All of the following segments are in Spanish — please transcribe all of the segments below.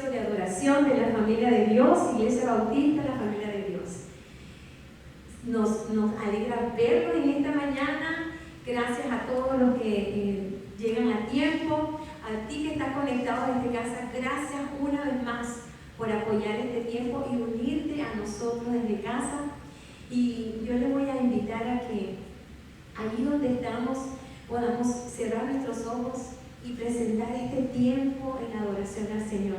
servicio de adoración de la familia de Dios, Iglesia Bautista, la familia de Dios. Nos alegra verlos en esta mañana. Gracias a todos los que llegan a tiempo. A ti que estás conectado desde casa, gracias una vez más por apoyar este tiempo y unirte a nosotros desde casa. Y yo les voy a invitar a que allí donde estamos podamos cerrar nuestros ojos y presentar este tiempo en adoración al Señor.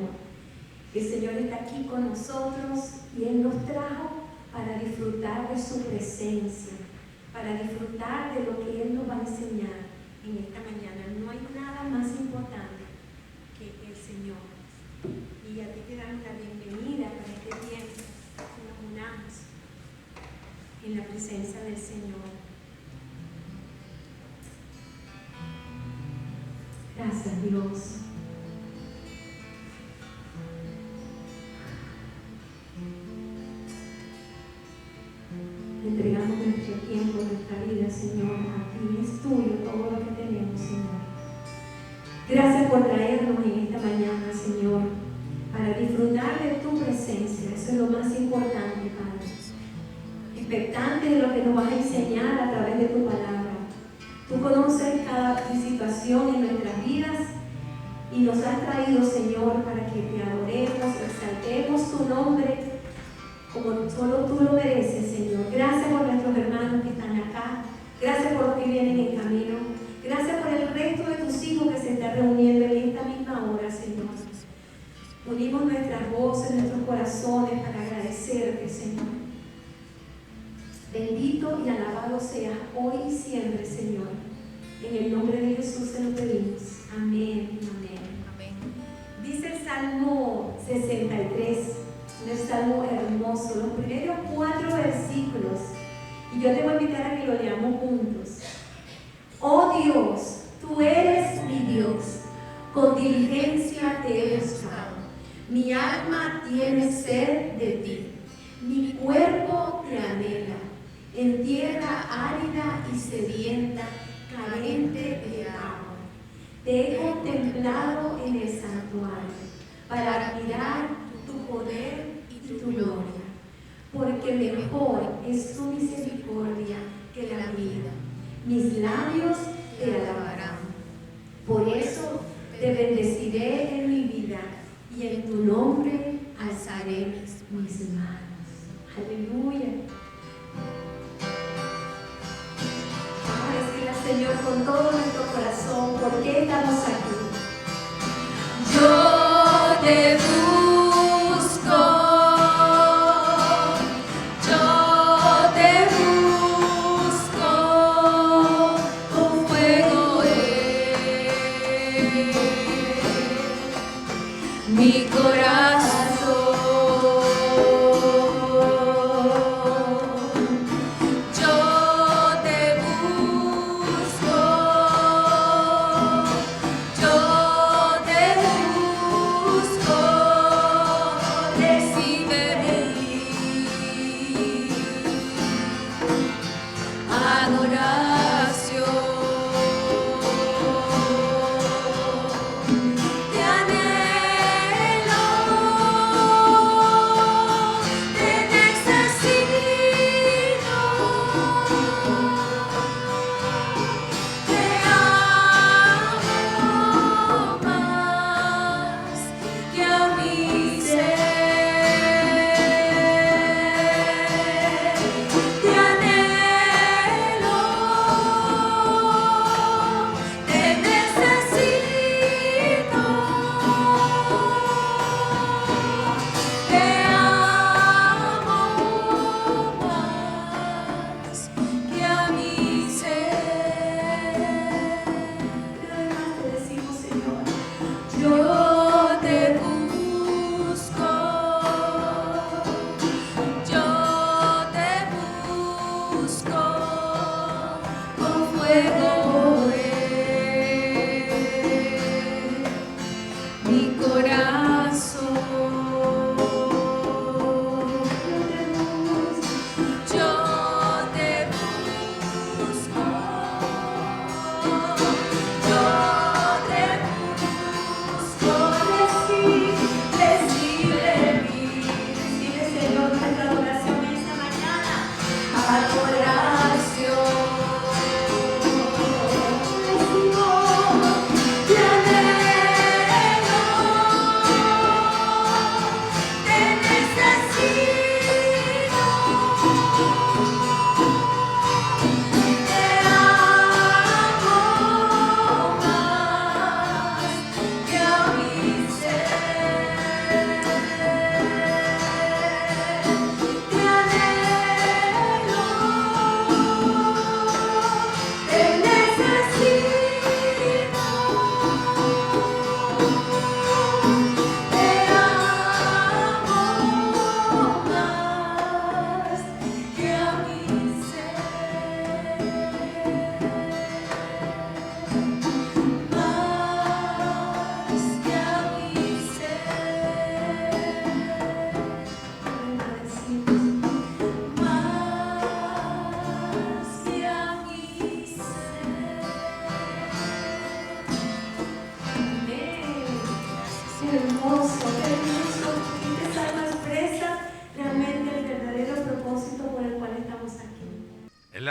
El Señor está aquí con nosotros y Él nos trajo para disfrutar de su presencia, para disfrutar de lo que Él nos va a enseñar en esta mañana. No hay nada más importante que el Señor. Y a ti te damos la bienvenida para este tiempo que nos unamos en la presencia del Señor. Gracias, Dios. Entregamos nuestro tiempo, nuestra vida, Señor, a ti. Es tuyo todo lo que tenemos, Señor. Gracias por traernos en esta mañana, Señor, para disfrutar de tu presencia. Eso es lo más importante, Padre. Expectante de lo que nos vas a enseñar a través de tu palabra. Tú conoces cada situación en nuestras vidas y nos has traído, Señor, para que te adoremos, exaltemos tu nombre como solo tú lo mereces, Señor. Gracias por nuestros hermanos que están acá. Gracias por los que vienen en camino. Gracias por el resto de tus hijos que se están reuniendo en esta misma hora, Señor. Unimos nuestras voces, nuestros corazones para agradecerte, Señor. Bendito y alabado seas hoy y siempre, Señor. En el nombre de Jesús te lo pedimos. Amén. Amén. Amén. Dice el Salmo 63, un salmo hermoso, los primeros 4 versículos. Y yo te voy a invitar a que lo leamos juntos. Oh Dios, tú eres mi Dios, con diligencia te he buscado. Mi alma tiene sed de ti, mi cuerpo te anhela. En tierra árida y sedienta, carente de agua. Te he contemplado en el santuario para admirar tu poder y tu gloria, porque mejor es tu misericordia que la vida. Mis labios te alabarán. Por eso te bendeciré en mi vida y en tu nombre alzaré mis manos. Aleluya. Señor, con todo nuestro corazón, ¿por qué estamos aquí? Yo te busco, yo te busco, con fuego mi corazón. Yo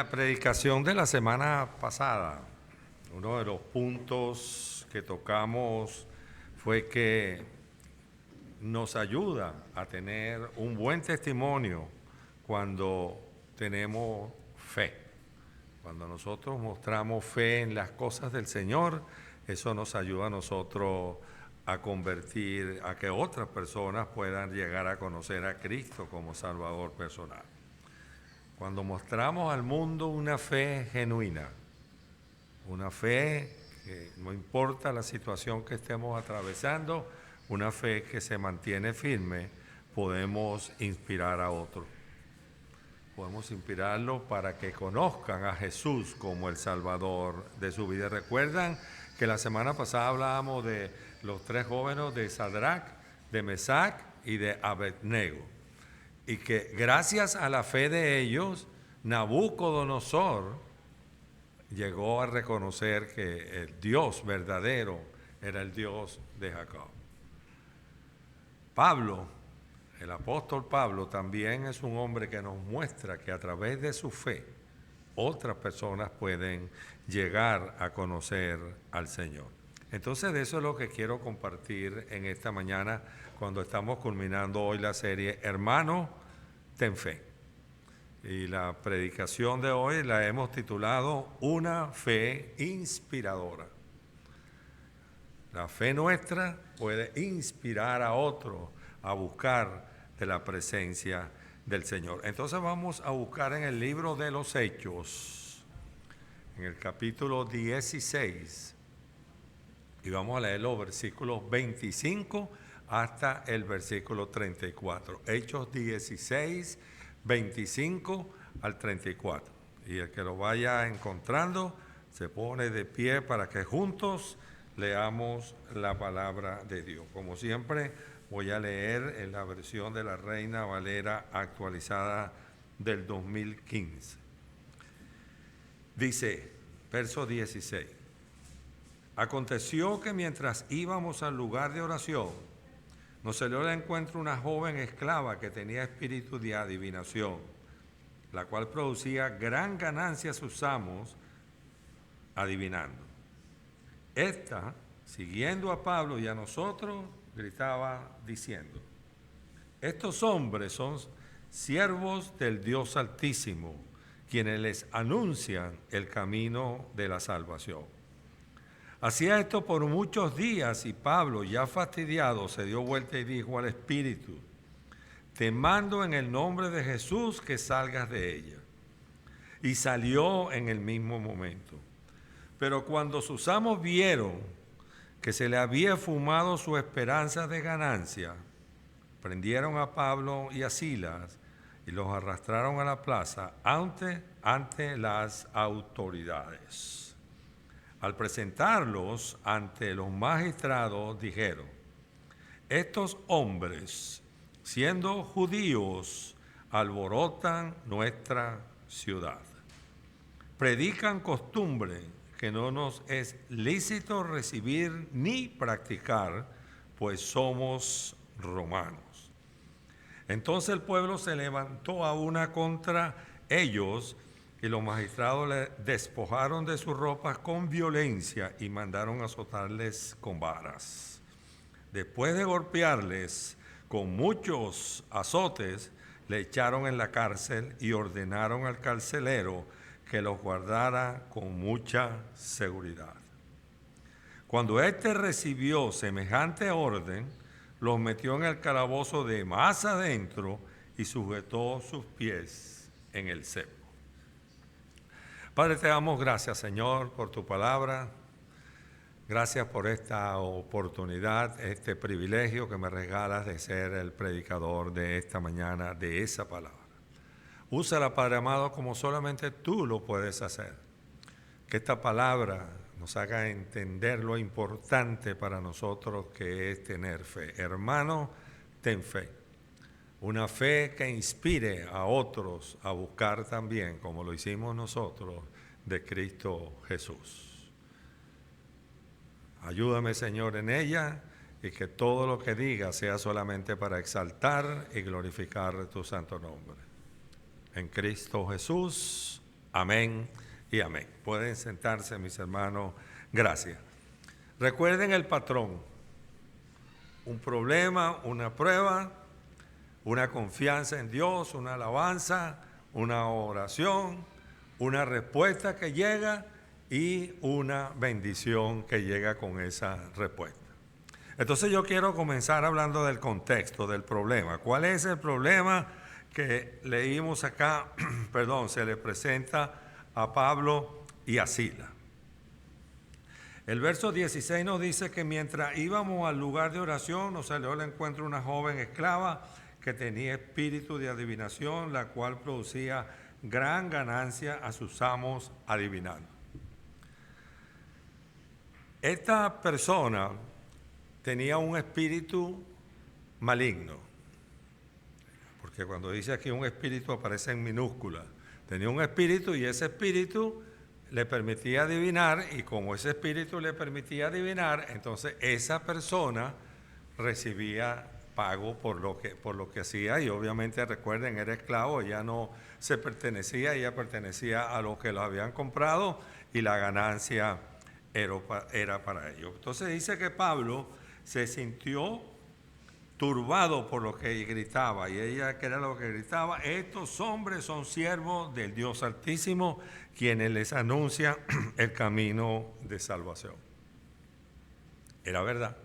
la predicación de la semana pasada, uno de los puntos que tocamos fue que nos ayuda a tener un buen testimonio cuando tenemos fe. Cuando nosotros mostramos fe en las cosas del Señor, eso nos ayuda a nosotros a convertir, a que otras personas puedan llegar a conocer a Cristo como Salvador personal. Cuando mostramos al mundo una fe genuina, una fe que no importa la situación que estemos atravesando, una fe que se mantiene firme, podemos inspirar a otros. Podemos inspirarlos para que conozcan a Jesús como el Salvador de su vida. ¿Recuerdan que la semana pasada hablábamos de los 3 jóvenes de Sadrach, de Mesac y de Abednego? Y que gracias a la fe de ellos, Nabucodonosor llegó a reconocer que el Dios verdadero era el Dios de Jacob. Pablo, el apóstol Pablo, también es un hombre que nos muestra que a través de su fe otras personas pueden llegar a conocer al Señor. Entonces de eso es lo que quiero compartir en esta mañana cuando estamos culminando hoy la serie Hermano, ten fe. Y la predicación de hoy la hemos titulado Una fe inspiradora. La fe nuestra puede inspirar a otros a buscar de la presencia del Señor. Entonces vamos a buscar en el libro de los Hechos, en el capítulo 16, y vamos a leer los versículos 25 hasta el versículo 34. Hechos 16, 25 al 34. Y el que lo vaya encontrando se pone de pie para que juntos leamos la palabra de Dios. Como siempre, voy a leer en la versión de la Reina Valera actualizada del 2015. Dice, verso 16. Aconteció que mientras íbamos al lugar de oración, nos salió al encuentro una joven esclava que tenía espíritu de adivinación, la cual producía gran ganancia a sus amos adivinando. Esta, siguiendo a Pablo y a nosotros, gritaba diciendo: estos hombres son siervos del Dios Altísimo, quienes les anuncian el camino de la salvación. Hacía esto por muchos días y Pablo, ya fastidiado, se dio vuelta y dijo al espíritu: te mando en el nombre de Jesús que salgas de ella. Y salió en el mismo momento. Pero cuando sus amos vieron que se le había fumado su esperanza de ganancia, prendieron a Pablo y a Silas y los arrastraron a la plaza ante las autoridades. Al presentarlos ante los magistrados, dijeron: estos hombres, siendo judíos, alborotan nuestra ciudad. Predican costumbre que no nos es lícito recibir ni practicar, pues somos romanos. Entonces el pueblo se levantó a una contra ellos y los magistrados le despojaron de sus ropas con violencia y mandaron azotarles con varas. Después de golpearles con muchos azotes, le echaron en la cárcel y ordenaron al carcelero que los guardara con mucha seguridad. Cuando éste recibió semejante orden, los metió en el calabozo de más adentro y sujetó sus pies en el cepo. Padre, te damos gracias, Señor, por tu palabra. Gracias por esta oportunidad, este privilegio que me regalas de ser el predicador de esta mañana de esa palabra. Úsala, Padre amado, como solamente tú lo puedes hacer. Que esta palabra nos haga entender lo importante para nosotros que es tener fe. Hermano, ten fe. Una fe que inspire a otros a buscar también, como lo hicimos nosotros, de Cristo Jesús. Ayúdame, Señor, en ella y que todo lo que diga sea solamente para exaltar y glorificar tu santo nombre. En Cristo Jesús. Amén y amén. Pueden sentarse, mis hermanos. Gracias. Recuerden el patrón. Un problema, una prueba, una confianza en Dios, una alabanza, una oración, una respuesta que llega y una bendición que llega con esa respuesta. Entonces yo quiero comenzar hablando del contexto, del problema. ¿Cuál es el problema que leímos acá? Se le presenta a Pablo y a Silas. El verso 16 nos dice que mientras íbamos al lugar de oración, nos salió al encuentro una joven esclava que tenía espíritu de adivinación, la cual producía gran ganancia a sus amos adivinando. Esta persona tenía un espíritu maligno, porque cuando dice aquí un espíritu aparece en minúscula. Tenía un espíritu y ese espíritu le permitía adivinar, y como ese espíritu le permitía adivinar, entonces esa persona recibía pago por lo que hacía, y obviamente recuerden, era esclavo, ella no se pertenecía, ella pertenecía a los que lo habían comprado y la ganancia era para ellos. Entonces dice que Pablo se sintió turbado por lo que gritaba, y ella, ¿qué era lo que gritaba? Estos hombres son siervos del Dios Altísimo, quienes les anuncian el camino de salvación. Era verdad.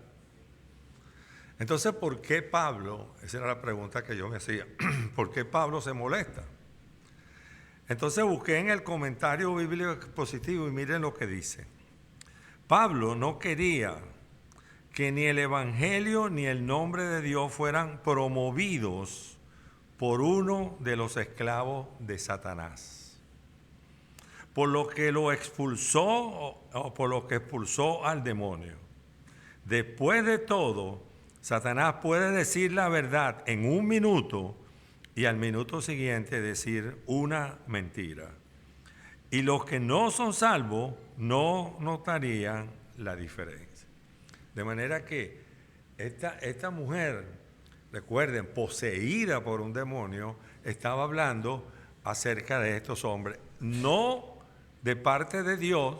Entonces, ¿por qué Pablo? Esa era la pregunta que yo me hacía. ¿Por qué Pablo se molesta? Entonces busqué en el comentario bíblico expositivo y miren lo que dice. Pablo no quería que ni el Evangelio ni el nombre de Dios fueran promovidos por uno de los esclavos de Satanás, por lo que lo expulsó o por lo que expulsó al demonio. Después de todo, Satanás puede decir la verdad en un minuto y al minuto siguiente decir una mentira. Y los que no son salvos no notarían la diferencia. De manera que esta mujer, recuerden, poseída por un demonio, estaba hablando acerca de estos hombres, no de parte de Dios,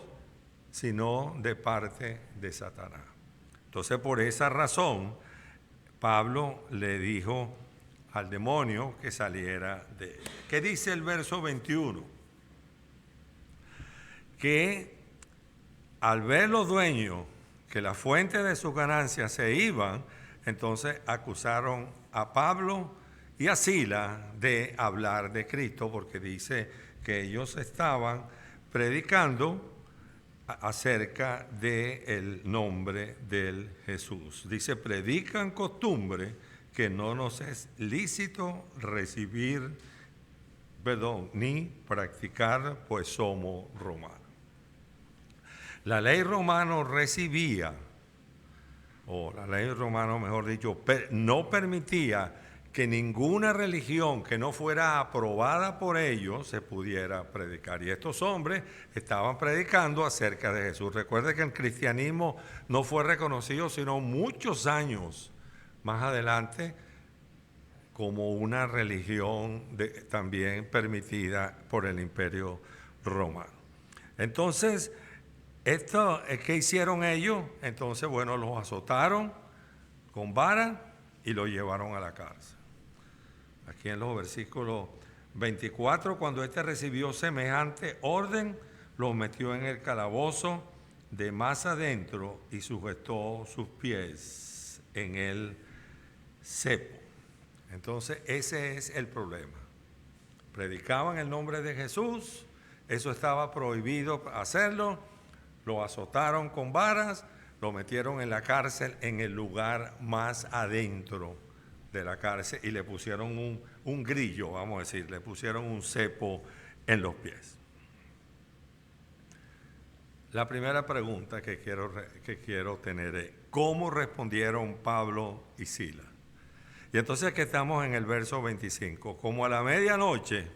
sino de parte de Satanás. Entonces, por esa razón, Pablo le dijo al demonio que saliera de él. ¿Qué dice el verso 21? Que al ver los dueños que la fuente de sus ganancias se iban, entonces acusaron a Pablo y a Silas de hablar de Cristo, porque dice que ellos estaban predicando acerca del nombre del Jesús. Dice, predican costumbre que no nos es lícito recibir, ni practicar, pues somos romanos. La ley romana recibía, o la ley romana, mejor dicho, no permitía que ninguna religión que no fuera aprobada por ellos se pudiera predicar. Y estos hombres estaban predicando acerca de Jesús. Recuerde que el cristianismo no fue reconocido sino muchos años más adelante como una religión también permitida por el Imperio Romano. Entonces, ¿qué hicieron ellos? Entonces, bueno, los azotaron con vara y los llevaron a la cárcel. Aquí en los versículos 24, cuando recibió semejante orden, los metió en el calabozo de más adentro y sujetó sus pies en el cepo. Entonces, ese es el problema. Predicaban el nombre de Jesús, eso estaba prohibido hacerlo. Lo azotaron con varas, lo metieron en la cárcel, en el lugar más adentro de la cárcel, y le pusieron un grillo, vamos a decir, le pusieron un cepo en los pies. La primera pregunta que quiero tener es, ¿cómo respondieron Pablo y Silas? Y entonces aquí estamos en el verso 25. Como a la medianoche,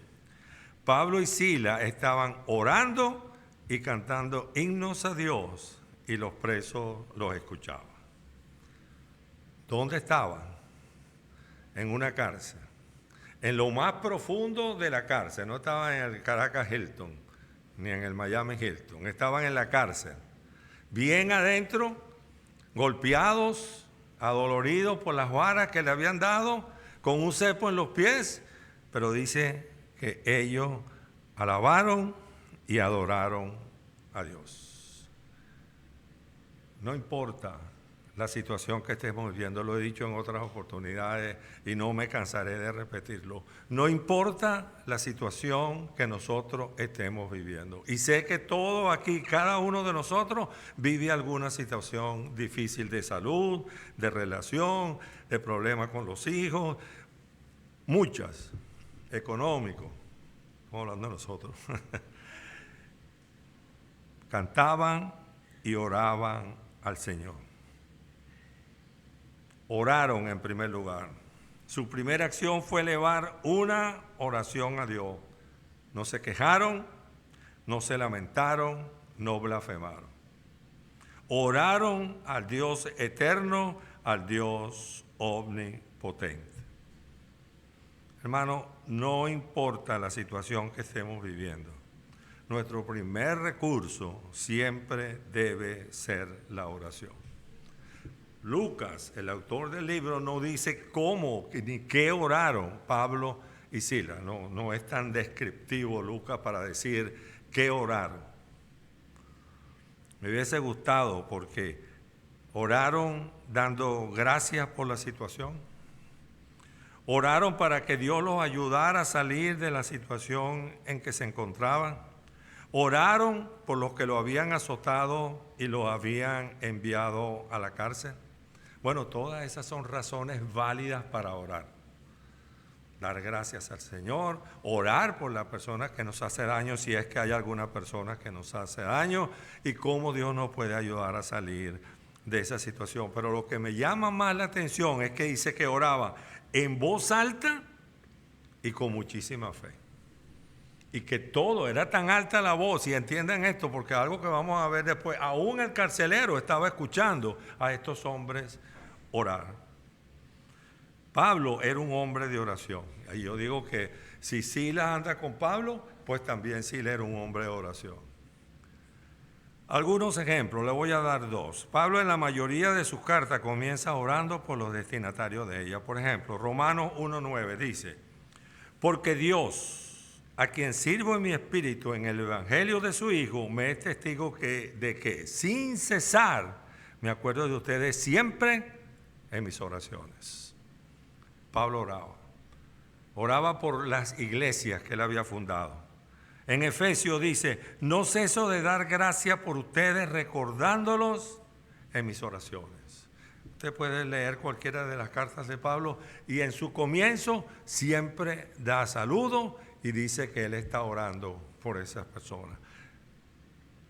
Pablo y Silas estaban orando y cantando himnos a Dios, y los presos los escuchaban. ¿Dónde estaban? En una cárcel. en lo más profundo de la cárcel. No estaban en el Caracas Hilton, ni en el Miami Hilton. Estaban en la cárcel, bien adentro, golpeados, adoloridos por las varas que le habían dado, con un cepo en los pies. Pero dice que ellos alabaron y adoraron a Dios. No importa la situación que estemos viviendo, lo he dicho en otras oportunidades y no me cansaré de repetirlo. No importa la situación que nosotros estemos viviendo. Y sé que todos aquí, cada uno de nosotros, vive alguna situación difícil de salud, de relación, de problemas con los hijos, muchas, económicos. Estamos hablando de nosotros. Cantaban y oraban al Señor. Oraron en primer lugar. Su primera acción fue elevar una oración a Dios. No se quejaron, no se lamentaron, no blasfemaron. Oraron al Dios eterno, al Dios omnipotente. Hermano, no importa la situación que estemos viviendo, nuestro primer recurso siempre debe ser la oración. Lucas, el autor del libro, no dice cómo ni qué oraron Pablo y Silas. No es tan descriptivo Lucas para decir qué oraron. Me hubiese gustado porque oraron dando gracias por la situación. Oraron para que Dios los ayudara a salir de la situación en que se encontraban. Oraron por los que lo habían azotado y lo habían enviado a la cárcel. Bueno, todas esas son razones válidas para orar. Dar gracias al Señor, orar por las personas que nos hace daño, si es que hay alguna persona que nos hace daño, y cómo Dios nos puede ayudar a salir de esa situación. Pero lo que me llama más la atención es que dice que oraba en voz alta y con muchísima fe. Y que todo, era tan alta la voz, y entiendan esto, porque algo que vamos a ver después, aún el carcelero estaba escuchando a estos hombres orar. Pablo era un hombre de oración. Y yo digo que si Silas anda con Pablo, pues también Silas era un hombre de oración. Algunos ejemplos, le voy a dar dos. Pablo en la mayoría de sus cartas comienza orando por los destinatarios de ella. Por ejemplo, Romanos 1:9 dice: porque Dios, a quien sirvo en mi espíritu en el evangelio de su Hijo, me es testigo de que sin cesar me acuerdo de ustedes siempre en mis oraciones. Pablo oraba por las iglesias que él había fundado. En Efesios dice: no ceso de dar gracias por ustedes, recordándolos en mis oraciones. Usted puede leer cualquiera de las cartas de Pablo y en su comienzo siempre da saludo y dice que él está orando por esas personas.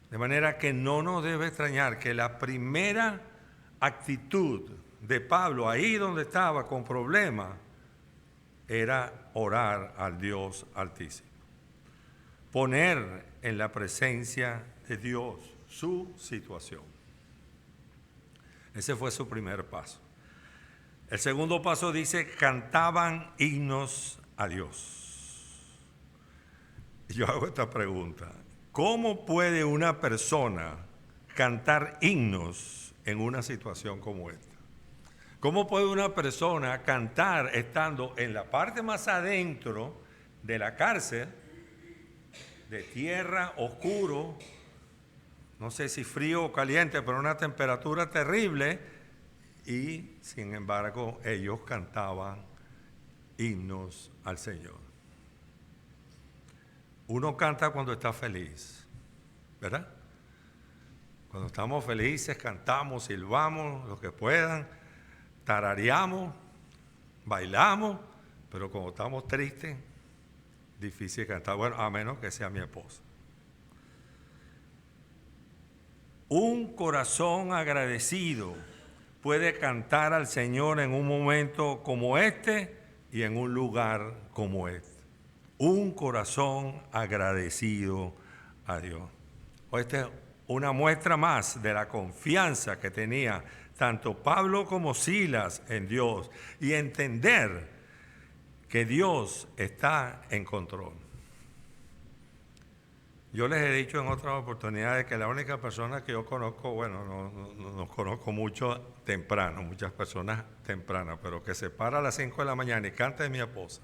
De manera que no nos debe extrañar que la primera actitud de Pablo, ahí donde estaba con problemas, era orar al Dios Altísimo. Poner en la presencia de Dios su situación. Ese fue su primer paso. El segundo paso dice: cantaban himnos a Dios. Y yo hago esta pregunta: ¿cómo puede una persona cantar himnos en una situación como esta? ¿Cómo puede una persona cantar estando en la parte más adentro de la cárcel, de tierra, oscuro, no sé si frío o caliente, pero una temperatura terrible, y sin embargo ellos cantaban himnos al Señor? Uno canta cuando está feliz, ¿verdad? Cuando estamos felices cantamos, silbamos, lo que puedan, tarareamos, bailamos, pero cuando estamos tristes, difícil cantar, bueno, a menos que sea mi esposa. Un corazón agradecido puede cantar al Señor en un momento como este y en un lugar como este. Un corazón agradecido a Dios. Esta es una muestra más de la confianza que tenía tanto Pablo como Silas en Dios, y entender que Dios está en control. Yo les he dicho en otras oportunidades que la única persona que yo conozco, bueno, no conozco mucho temprano, muchas personas tempranas, pero que se para a las 5 de la mañana y canta, es mi esposa.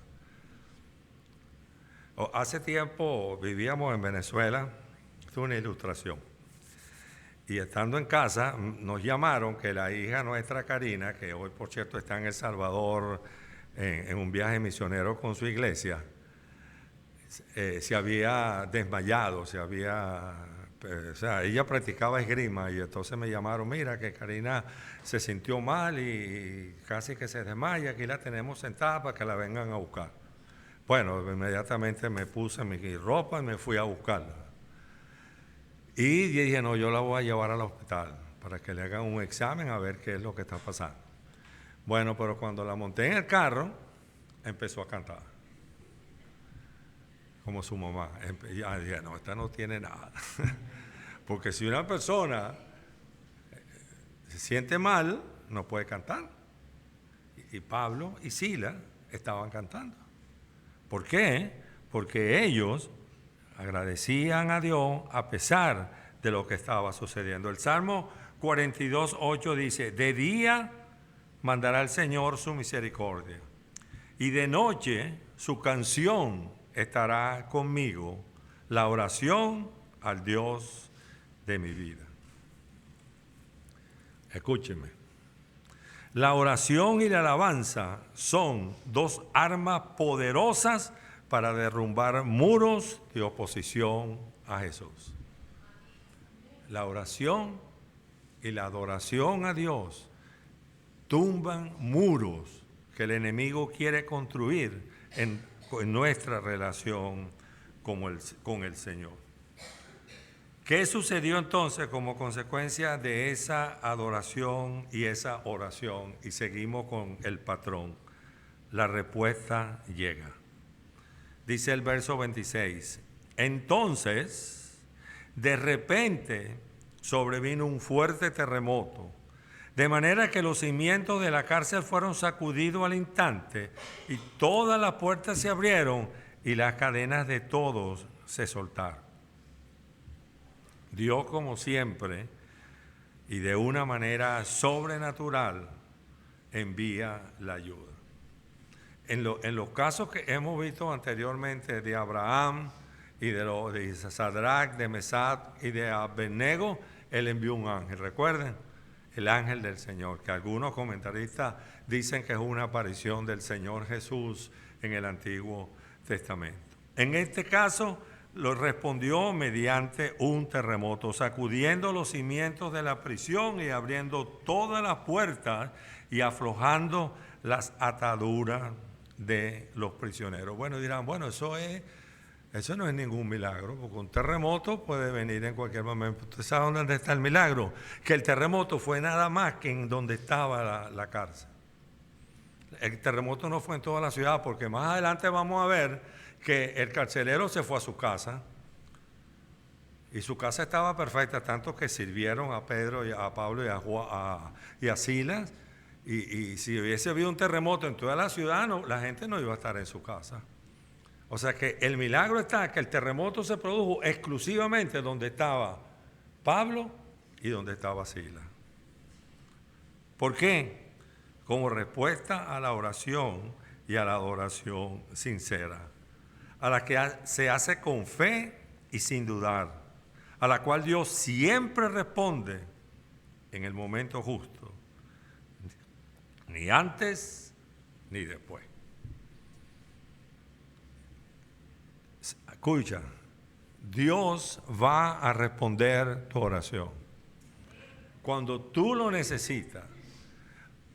Hace tiempo vivíamos en Venezuela, esto es una ilustración, y estando en casa nos llamaron que la hija nuestra Karina, que hoy por cierto está en El Salvador en un viaje misionero con su iglesia, se había desmayado, o sea, ella practicaba esgrima y entonces me llamaron, mira que Karina se sintió mal y casi que se desmaya, aquí la tenemos sentada para que la vengan a buscar. Bueno, inmediatamente me puse mi ropa y me fui a buscarla. Y dije, no, yo la voy a llevar al hospital para que le hagan un examen a ver qué es lo que está pasando. Bueno, pero cuando la monté en el carro, empezó a cantar. Como su mamá. Ya dije, no, esta no tiene nada. Porque si una persona se siente mal, no puede cantar. Y Pablo y Sila estaban cantando. ¿Por qué? Porque ellos agradecían a Dios a pesar de lo que estaba sucediendo. El Salmo 42:8 dice, de día mandará el Señor su misericordia y de noche su canción estará conmigo, la oración al Dios de mi vida. Escúcheme. La oración y la alabanza son dos armas poderosas para derrumbar muros de oposición a Jesús. La oración y la adoración a Dios tumban muros que el enemigo quiere construir en nuestra relación con el Señor. ¿Qué sucedió entonces como consecuencia de esa adoración y esa oración? Y seguimos con el patrón. La respuesta llega. Dice el verso 26. Entonces, de repente, sobrevino un fuerte terremoto, de manera que los cimientos de la cárcel fueron sacudidos al instante y todas las puertas se abrieron y las cadenas de todos se soltaron. Dios, como siempre, y de una manera sobrenatural, envía la ayuda. En los casos que hemos visto anteriormente de Abraham y de Sadrach, de Mesach y de Abednego, él envió un ángel. Recuerden, el ángel del Señor, que algunos comentaristas dicen que es una aparición del Señor Jesús en el Antiguo Testamento. En este caso, lo respondió mediante un terremoto, sacudiendo los cimientos de la prisión y abriendo todas las puertas y aflojando las ataduras de los prisioneros. Bueno, dirán, bueno, eso no es ningún milagro, porque un terremoto puede venir en cualquier momento. ¿Usted sabe dónde está el milagro? Que el terremoto fue nada más que en donde estaba la cárcel. El terremoto no fue en toda la ciudad, porque más adelante vamos a ver que el carcelero se fue a su casa y su casa estaba perfecta, tanto que sirvieron a Pedro y a Pablo y a Silas, y si hubiese habido un terremoto en toda la ciudad, la gente no iba a estar en su casa. O sea que el milagro está que el terremoto se produjo exclusivamente donde estaba Pablo y donde estaba Silas. ¿Por qué? Como respuesta a la oración y a la adoración sincera, a la que se hace con fe y sin dudar, a la cual Dios siempre responde en el momento justo, ni antes ni después. Escucha, Dios va a responder tu oración. Cuando tú lo necesitas,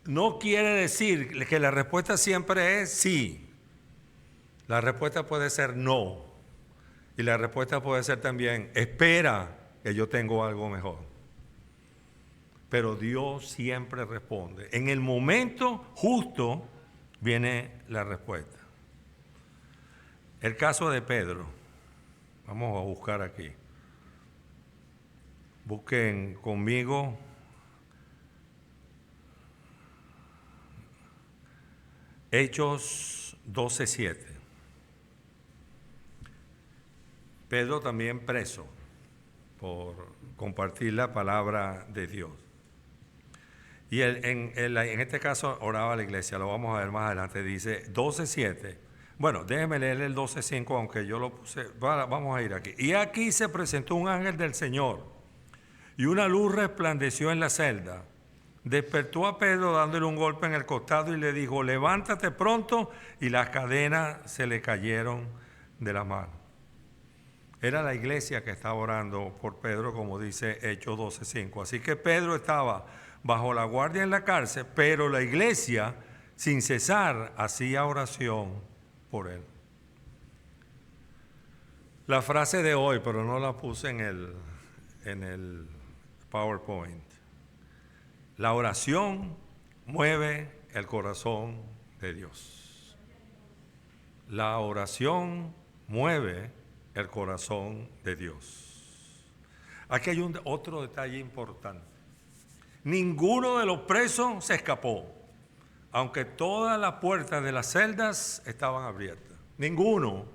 no quiere decir que la respuesta siempre es sí. La respuesta puede ser no. Y la respuesta puede ser también, espera que yo tengo algo mejor. Pero Dios siempre responde. En el momento justo viene la respuesta. El caso de Pedro. Vamos a buscar aquí. Busquen conmigo Hechos 12:7. Pedro también preso por compartir la palabra de Dios. Y en este caso oraba la iglesia, lo vamos a ver más adelante, dice 12:7. Bueno, déjeme leer el 12:5, aunque yo lo puse, vamos a ir aquí. Y aquí se presentó un ángel del Señor, y una luz resplandeció en la celda. Despertó a Pedro dándole un golpe en el costado y le dijo, levántate pronto, y las cadenas se le cayeron de la mano. Era la iglesia que estaba orando por Pedro, como dice Hechos 12:5. Así que Pedro estaba bajo la guardia en la cárcel, pero la iglesia, sin cesar, hacía oración por él. La frase de hoy, pero no la puse en el PowerPoint. La oración mueve el corazón de Dios. La oración mueve el corazón de Dios. Aquí hay otro detalle importante. Ninguno de los presos se escapó, aunque todas las puertas de las celdas estaban abiertas. Ninguno,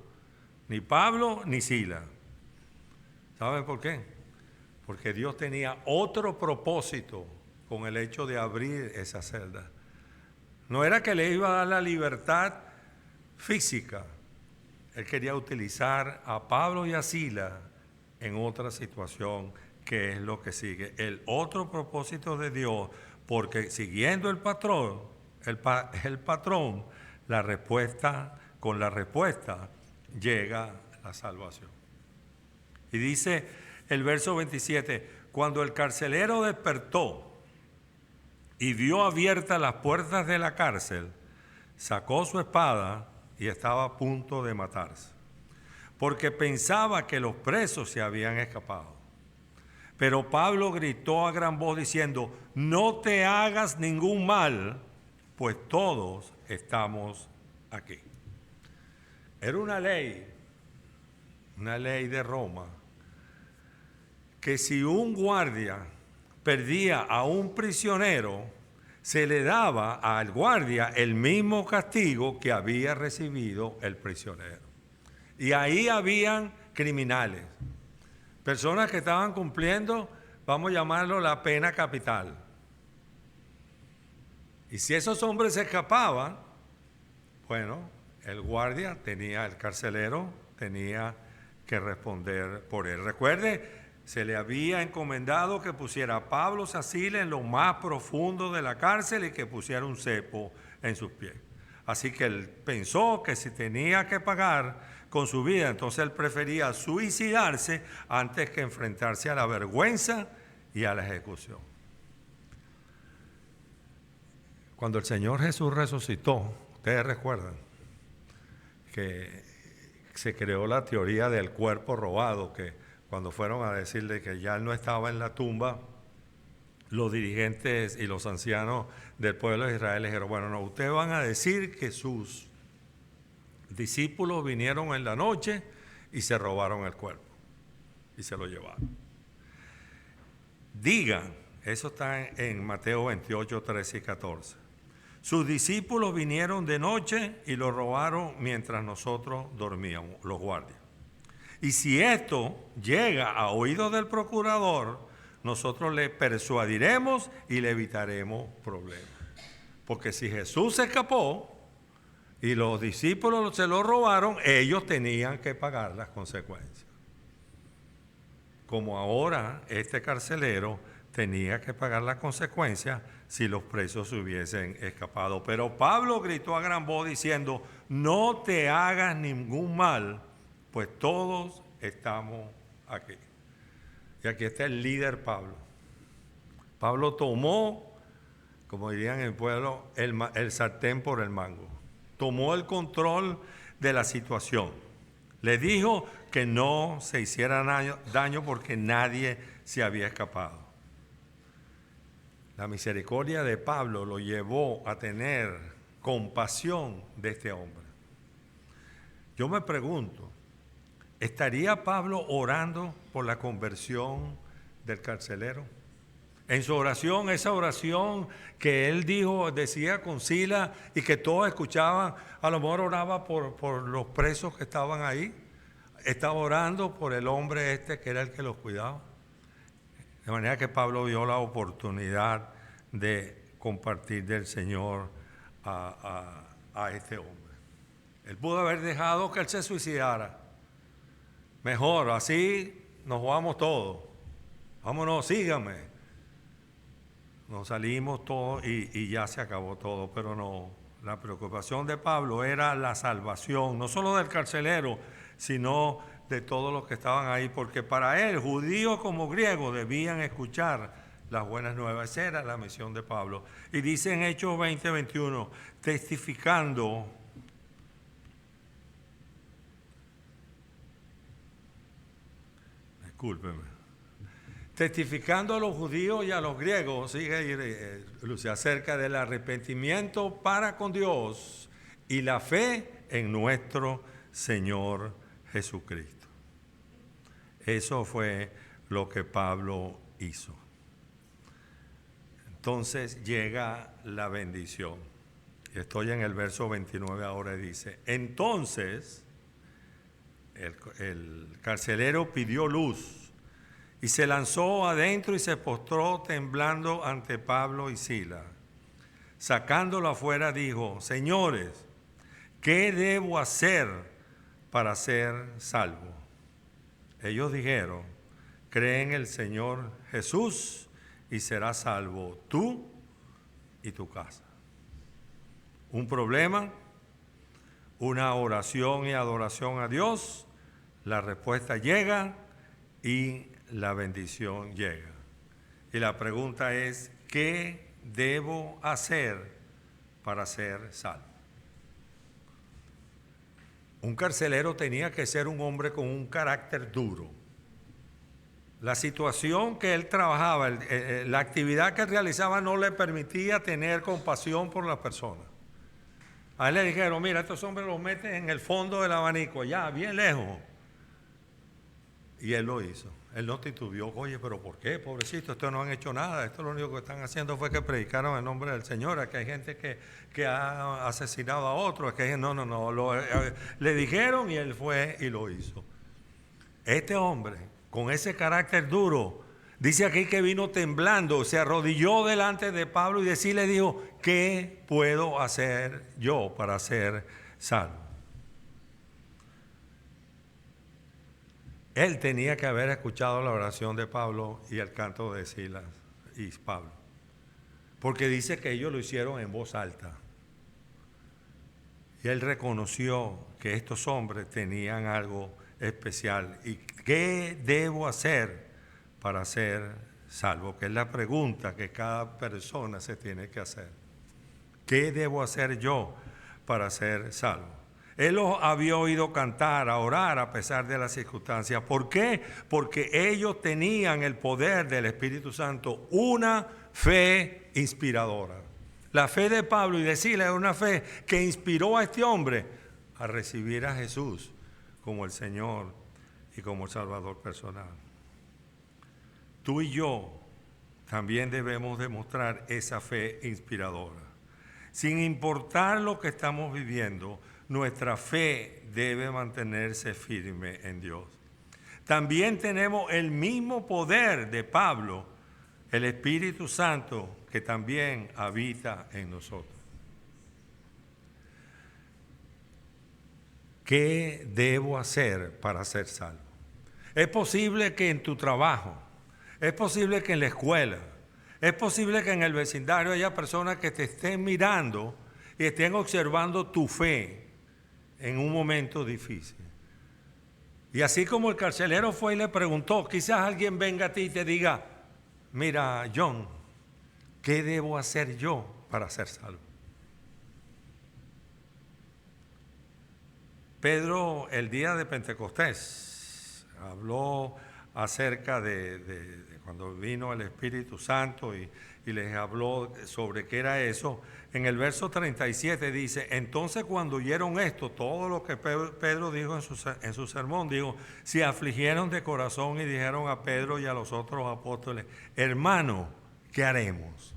ni Pablo ni Silas. ¿Saben por qué? Porque Dios tenía otro propósito con el hecho de abrir esa celda. No era que le iba a dar la libertad física. Él quería utilizar a Pablo y a Silas en otra situación, que es lo que sigue. El otro propósito de Dios, porque siguiendo el patrón, con la respuesta llega la salvación. Y dice el verso 27, cuando el carcelero despertó y vio abiertas las puertas de la cárcel, sacó su espada y estaba a punto de matarse, porque pensaba que los presos se habían escapado. Pero Pablo gritó a gran voz diciendo, no te hagas ningún mal, pues todos estamos aquí. Era una ley de Roma, que si un guardia perdía a un prisionero, se le daba al guardia el mismo castigo que había recibido el prisionero. Y ahí habían criminales, personas que estaban cumpliendo, vamos a llamarlo, la pena capital. Y si esos hombres se escapaban, bueno, el carcelero tenía que responder por él. Recuerde, se le había encomendado que pusiera a Pablo y a Silas en lo más profundo de la cárcel y que pusiera un cepo en sus pies. Así que él pensó que si tenía que pagar con su vida, entonces él prefería suicidarse antes que enfrentarse a la vergüenza y a la ejecución. Cuando el Señor Jesús resucitó, ustedes recuerdan que se creó la teoría del cuerpo robado, que cuando fueron a decirle que ya él no estaba en la tumba, los dirigentes y los ancianos del pueblo de Israel dijeron, bueno, no, ustedes van a decir que sus discípulos vinieron en la noche y se robaron el cuerpo y se lo llevaron. Digan, eso está en Mateo 28, 13 y 14. Sus discípulos vinieron de noche y lo robaron mientras nosotros dormíamos, los guardias. Y si esto llega a oídos del procurador, nosotros le persuadiremos y le evitaremos problemas. Porque si Jesús se escapó y los discípulos se lo robaron, ellos tenían que pagar las consecuencias. Como ahora este carcelero tenía que pagar las consecuencias si los presos se hubiesen escapado. Pero Pablo gritó a gran voz diciendo, no te hagas ningún mal, pues todos estamos aquí. Y aquí está el líder Pablo. Pablo tomó, como dirían en el pueblo, el sartén por el mango. Tomó el control de la situación. Le dijo que no se hiciera daño porque nadie se había escapado. La misericordia de Pablo lo llevó a tener compasión de este hombre. Yo me pregunto, ¿estaría Pablo orando por la conversión del carcelero? En su oración, esa oración que él decía con Silas y que todos escuchaban, a lo mejor oraba por los presos que estaban ahí. Estaba orando por el hombre que era el que los cuidaba. De manera que Pablo vio la oportunidad de compartir del Señor a este hombre. Él pudo haber dejado que él se suicidara. Mejor, así nos vamos todos. Vámonos, síganme. Nos salimos todos y ya se acabó todo, pero no. La preocupación de Pablo era la salvación, no solo del carcelero, sino de todos los que estaban ahí, porque para él, judíos como griegos, debían escuchar las buenas nuevas. Esa era la misión de Pablo. Y dice en Hechos 20:21, testificando, discúlpeme, testificando a los judíos y a los griegos, sigue Lucia, acerca del arrepentimiento para con Dios y la fe en nuestro Señor Jesucristo. Eso fue lo que Pablo hizo. Entonces llega la bendición. Estoy en el verso 29 ahora y dice, entonces el carcelero pidió luz y se lanzó adentro y se postró temblando ante Pablo y Silas. Sacándolo afuera dijo, señores, ¿qué debo hacer para ser salvo? Ellos dijeron, cree en el Señor Jesús y serás salvo tú y tu casa. Un problema, una oración y adoración a Dios, la respuesta llega y la bendición llega. Y la pregunta es, ¿qué debo hacer para ser salvo? Un carcelero tenía que ser un hombre con un carácter duro. La situación que él trabajaba, la actividad que realizaba no le permitía tener compasión por las personas. A él le dijeron, mira, estos hombres los meten en el fondo del abanico, ya, bien lejos. Y él lo hizo. Él no titubeó, oye, pero ¿por qué? Pobrecito, estos no han hecho nada. Esto lo único que están haciendo fue que predicaron el nombre del Señor. Aquí hay gente que ha asesinado a otros. Le dijeron y él fue y lo hizo. Este hombre, con ese carácter duro, dice aquí que vino temblando, se arrodilló delante de Pablo y le dijo, ¿qué puedo hacer yo para ser salvo? Él tenía que haber escuchado la oración de Pablo y el canto de Silas y Pablo, porque dice que ellos lo hicieron en voz alta. Y él reconoció que estos hombres tenían algo especial. ¿Y qué debo hacer para ser salvo? Que es la pregunta que cada persona se tiene que hacer. ¿Qué debo hacer yo para ser salvo? Él los había oído cantar, a orar a pesar de las circunstancias. ¿Por qué? Porque ellos tenían el poder del Espíritu Santo, una fe inspiradora. La fe de Pablo y de Silas era una fe que inspiró a este hombre a recibir a Jesús como el Señor y como el Salvador personal. Tú y yo también debemos demostrar esa fe inspiradora. Sin importar lo que estamos viviendo, nuestra fe debe mantenerse firme en Dios. También tenemos el mismo poder de Pablo, el Espíritu Santo, que también habita en nosotros. ¿Qué debo hacer para ser salvo? Es posible que en tu trabajo, es posible que en la escuela, es posible que en el vecindario haya personas que te estén mirando y estén observando tu fe en un momento difícil. Y así como el carcelero fue y le preguntó, quizás alguien venga a ti y te diga, mira, John, ¿qué debo hacer yo para ser salvo? Pedro, el día de Pentecostés, habló acerca de cuando vino el Espíritu Santo y les habló sobre qué era eso. En el verso 37 dice, entonces cuando oyeron esto, todo lo que Pedro dijo en su sermón, dijo, se afligieron de corazón y dijeron a Pedro y a los otros apóstoles, hermano, ¿qué haremos?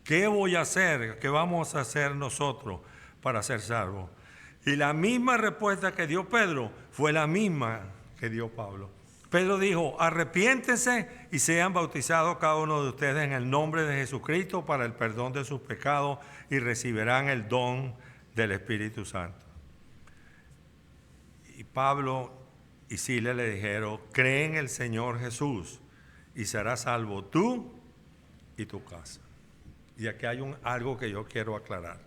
¿Qué voy a hacer? ¿Qué vamos a hacer nosotros para ser salvos? Y la misma respuesta que dio Pedro fue la misma que dio Pablo. Pedro dijo, arrepiéntense y sean bautizados cada uno de ustedes en el nombre de Jesucristo para el perdón de sus pecados y recibirán el don del Espíritu Santo. Y Pablo y Silas le dijeron, cree en el Señor Jesús y serás salvo tú y tu casa. Y aquí hay algo que yo quiero aclarar.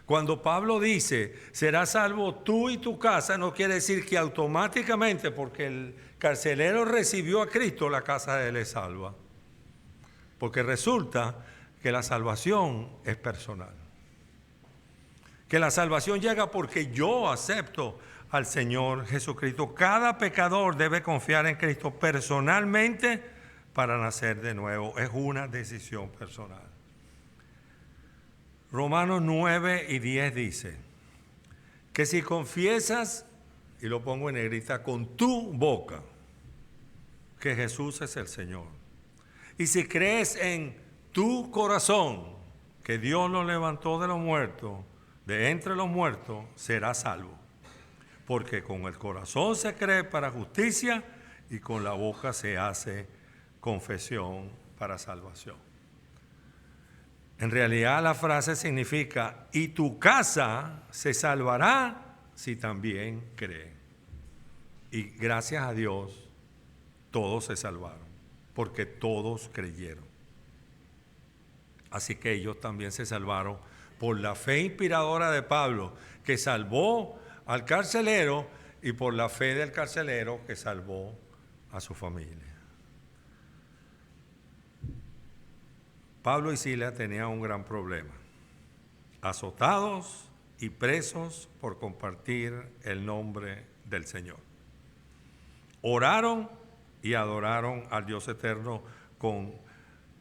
Cuando Pablo dice, serás salvo tú y tu casa, no quiere decir que automáticamente, porque el carcelero recibió a Cristo, la casa de él es salva. Porque resulta que la salvación es personal. Que la salvación llega porque yo acepto al Señor Jesucristo. Cada pecador debe confiar en Cristo personalmente para nacer de nuevo. Es una decisión personal. Romanos 9 y 10 dice que si confiesas, y lo pongo en negrita, con tu boca que Jesús es el Señor, y si crees en tu corazón que Dios lo levantó de los muertos, de entre los muertos, serás salvo. Porque con el corazón se cree para justicia y con la boca se hace confesión para salvación. En realidad la frase significa, y tu casa se salvará si también cree. Y gracias a Dios, todos se salvaron, porque todos creyeron. Así que ellos también se salvaron por la fe inspiradora de Pablo, que salvó al carcelero, y por la fe del carcelero, que salvó a su familia. Pablo y Silas tenían un gran problema, azotados y presos por compartir el nombre del Señor. Oraron y adoraron al Dios eterno con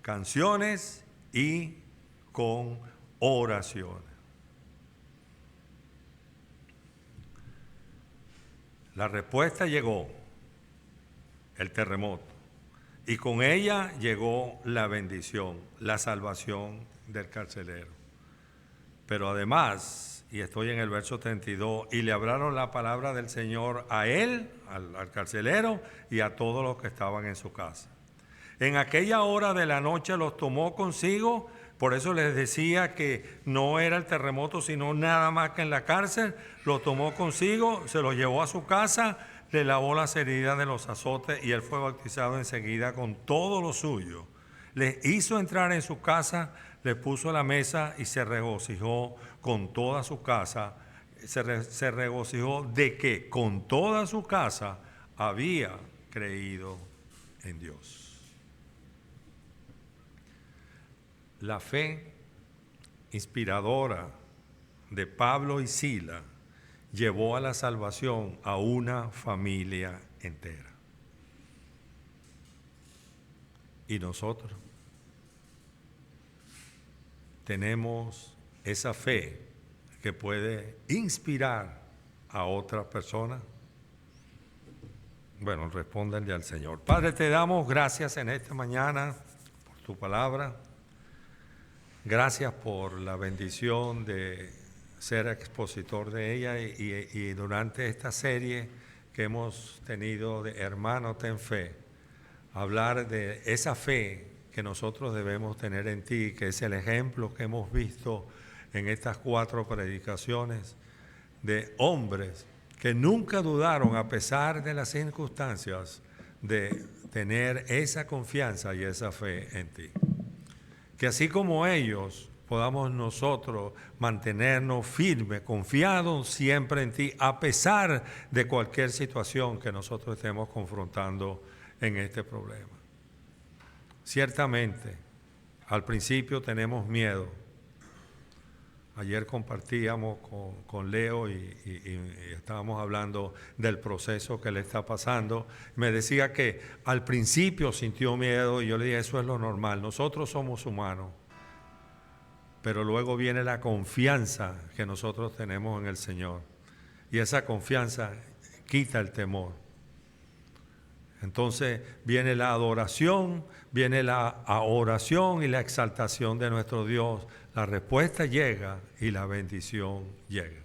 canciones y con oraciones. La respuesta llegó, el terremoto. Y con ella llegó la bendición, la salvación del carcelero. Pero además, y estoy en el verso 32, y le hablaron la palabra del Señor a él, al carcelero, y a todos los que estaban en su casa. En aquella hora de la noche los tomó consigo, por eso les decía que no era el terremoto, sino nada más que en la cárcel. Lo tomó consigo, se lo llevó a su casa, le lavó las heridas de los azotes y él fue bautizado enseguida con todo lo suyo. Les hizo entrar en su casa, les puso la mesa y se regocijó con toda su casa. Se regocijó de que con toda su casa había creído en Dios. La fe inspiradora de Pablo y Silas llevó a la salvación a una familia entera. Y nosotros tenemos esa fe que puede inspirar a otras personas. Bueno, respóndanle al Señor. Padre, te damos gracias en esta mañana por tu palabra. Gracias por la bendición de ser expositor de ella y durante esta serie que hemos tenido de Hermano ten fe, hablar de esa fe que nosotros debemos tener en ti, que es el ejemplo que hemos visto en estas 4 predicaciones de hombres que nunca dudaron, a pesar de las circunstancias, de tener esa confianza y esa fe en ti. Que así como ellos, podamos nosotros mantenernos firmes, confiados siempre en ti, a pesar de cualquier situación que nosotros estemos confrontando en este problema. Ciertamente, al principio tenemos miedo. Ayer compartíamos con Leo y estábamos hablando del proceso que le está pasando. Me decía que al principio sintió miedo y yo le dije, eso es lo normal, nosotros somos humanos. Pero luego viene la confianza que nosotros tenemos en el Señor. Y esa confianza quita el temor. Entonces viene la adoración, viene la oración y la exaltación de nuestro Dios. La respuesta llega y la bendición llega.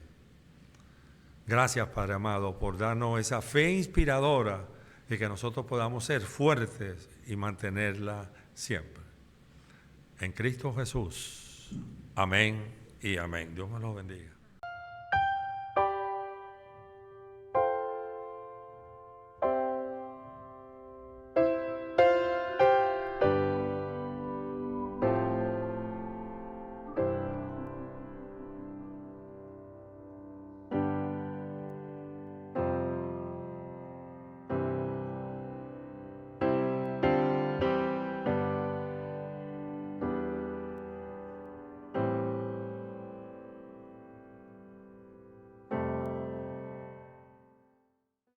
Gracias, Padre amado, por darnos esa fe inspiradora y que nosotros podamos ser fuertes y mantenerla siempre. En Cristo Jesús. Amén y amén. Dios me los bendiga.